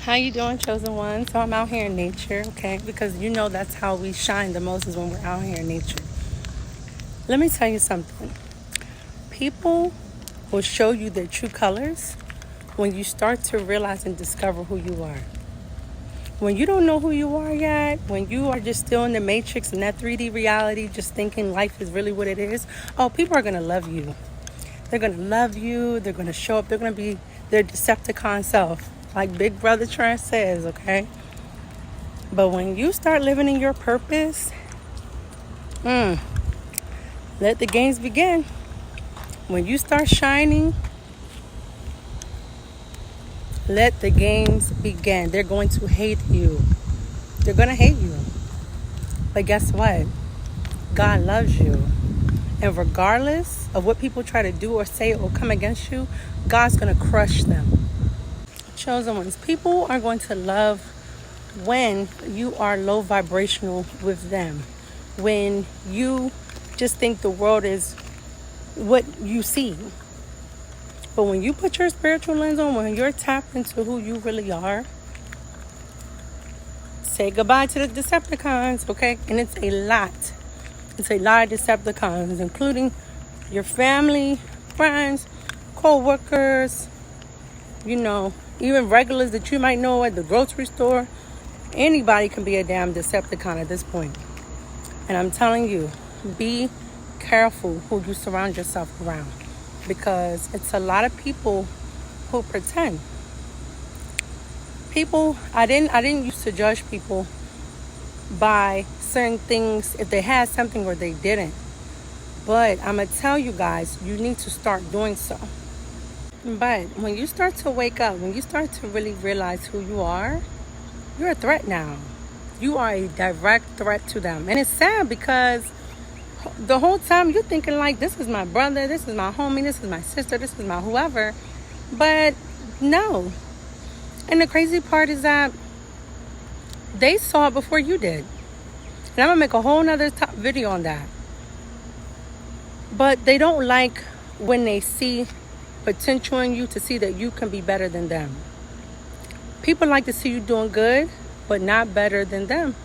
How you doing, chosen one? So I'm out here in nature, okay? Because you know that's how we shine the most is when we're out here in nature. Let me tell you something. People will show you their true colors when you start to realize and discover who you are. When you don't know who you are yet, when you are just still in the matrix and that 3D reality, just thinking life is really what it is, people are going to love you. They're going to love you. They're going to show up. They're going to be their Decepticon self, like Big Brother Trent says, okay? But when you start living in your purpose, let the games begin. When you start shining, let the games begin. They're going to hate you. They're going to hate you. But guess what? God loves you. And regardless of what people try to do or say or come against you, God's going to crush them. Chosen ones, people are going to love when you are low vibrational with them. When you just think the world is what you see. But when you put your spiritual lens on, when you're tapped into who you really are, say goodbye to the Decepticons, okay? And it's a lot. It's a lot of Decepticons, including your family, friends, co-workers, even regulars that you might know at the grocery store. Anybody can be a damn Decepticon at this point. And I'm telling you, be careful who you surround yourself around, because it's a lot of people who pretend. I didn't used to judge people by certain things, if they had something or they didn't. But I'm going to tell you guys, you need to start doing so. But when you start to wake up, when you start to really realize who you are, you're a threat now. You are a direct threat to them. And it's sad because the whole time you're thinking like, this is my brother, this is my homie, this is my sister, this is my whoever. But no. And the crazy part is that they saw it before you did. And I'm going to make a whole nother video on that. But they don't like when they see potential in you, to see that you can be better than them. People like to see you doing good, but not better than them.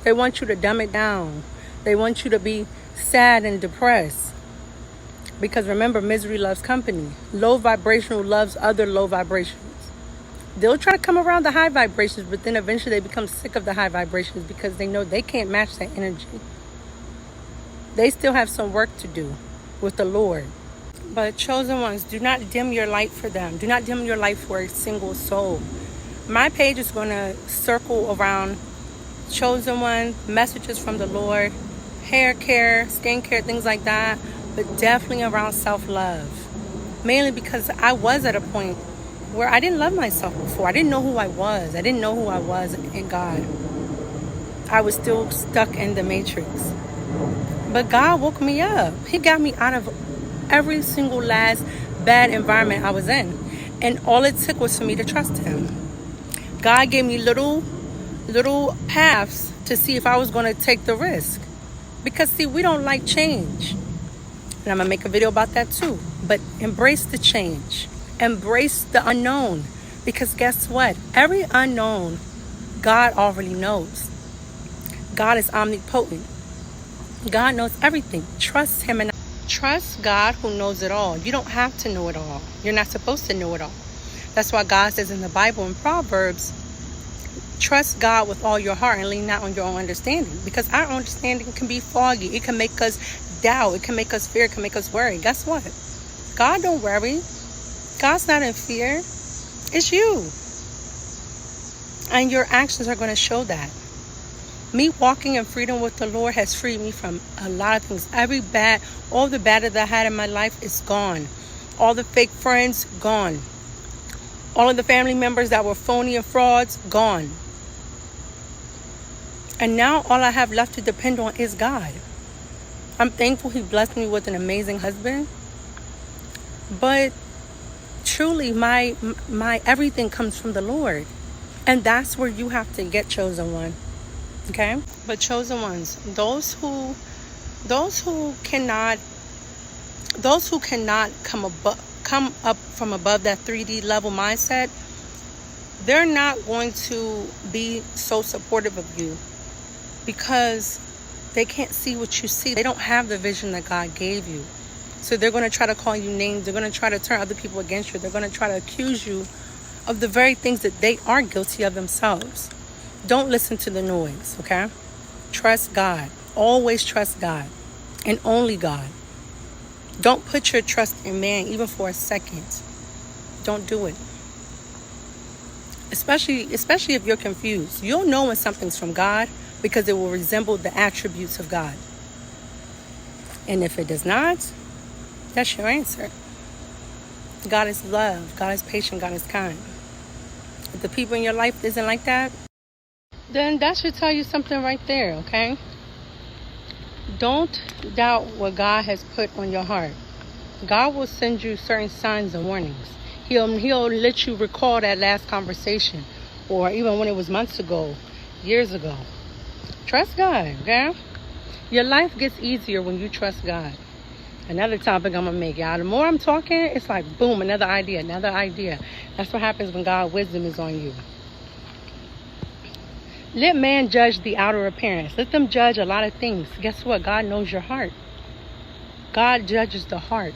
They want you to dumb it down. They want you to be sad and depressed. Because remember, misery loves company. Low vibrational loves other low vibrations. They'll try to come around the high vibrations, but then eventually they become sick of the high vibrations because they know they can't match that energy. They still have some work to do with the Lord. But chosen ones, do not dim your light for them. Do not dim your light for a single soul. My page is going to circle around chosen one, messages from the Lord, hair care, skin care, things like that, but definitely around self-love. Mainly because I was at a point where I didn't love myself before. I didn't know who I was. I didn't know who I was in God. I was still stuck in the matrix. But God woke me up. He got me out of every single last bad environment I was in. And all it took was for me to trust him. God gave me little paths to see if I was going to take the risk. Because, see, we don't like change. And I'm going to make a video about that too. But embrace the change. Embrace the unknown. Because guess what? Every unknown, God already knows. God is omnipotent. God knows everything. Trust him and trust God who knows it all. You don't have to know it all. You're not supposed to know it all. That's why God says in the Bible, in Proverbs, trust God with all your heart and lean not on your own understanding. Because our understanding can be foggy. It can make us doubt. It can make us fear. It can make us worry. Guess what? God don't worry. God's not in fear. It's you. And your actions are going to show that. Me walking in freedom with the Lord has freed me from a lot of things. All the bad that I had in my life is gone. All the fake friends, gone. All of the family members that were phony and frauds, gone. And now all I have left to depend on is God. I'm thankful he blessed me with an amazing husband. But truly, my everything comes from the Lord. And that's where you have to get, chosen one. Okay? But chosen ones, those who cannot come up from above that 3D level mindset, they're not going to be so supportive of you because they can't see what you see. They don't have the vision that God gave you. So they're going to try to call you names. They're going to try to turn other people against you. They're going to try to accuse you of the very things that they are guilty of themselves. Don't listen to the noise, okay? Trust God. Always trust God and only God. Don't put your trust in man even for a second. Don't do it. Especially if you're confused. You'll know when something's from God because it will resemble the attributes of God. And if it does not, that's your answer. God is love. God is patient. God is kind. If the people in your life isn't like that, then that should tell you something right there, okay? Don't doubt what God has put on your heart. God will send you certain signs and warnings. He'll let you recall that last conversation, or even when it was months ago, years ago. Trust God, okay? Your life gets easier when you trust God. Another topic I'm going to make, y'all. The more I'm talking, it's like, boom, another idea. That's what happens when God's wisdom is on you. Let man judge the outer appearance. Let them judge a lot of things. Guess what? God knows your heart. God judges the heart.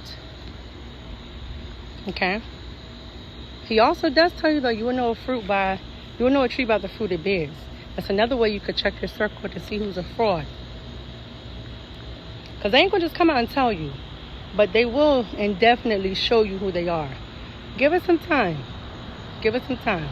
Okay? He also does tell you, though, you will know a tree by the fruit it bears. That's another way you could check your circle to see who's a fraud. Because they ain't going to just come out and tell you. But they will indefinitely show you who they are. Give it some time. Give it some time.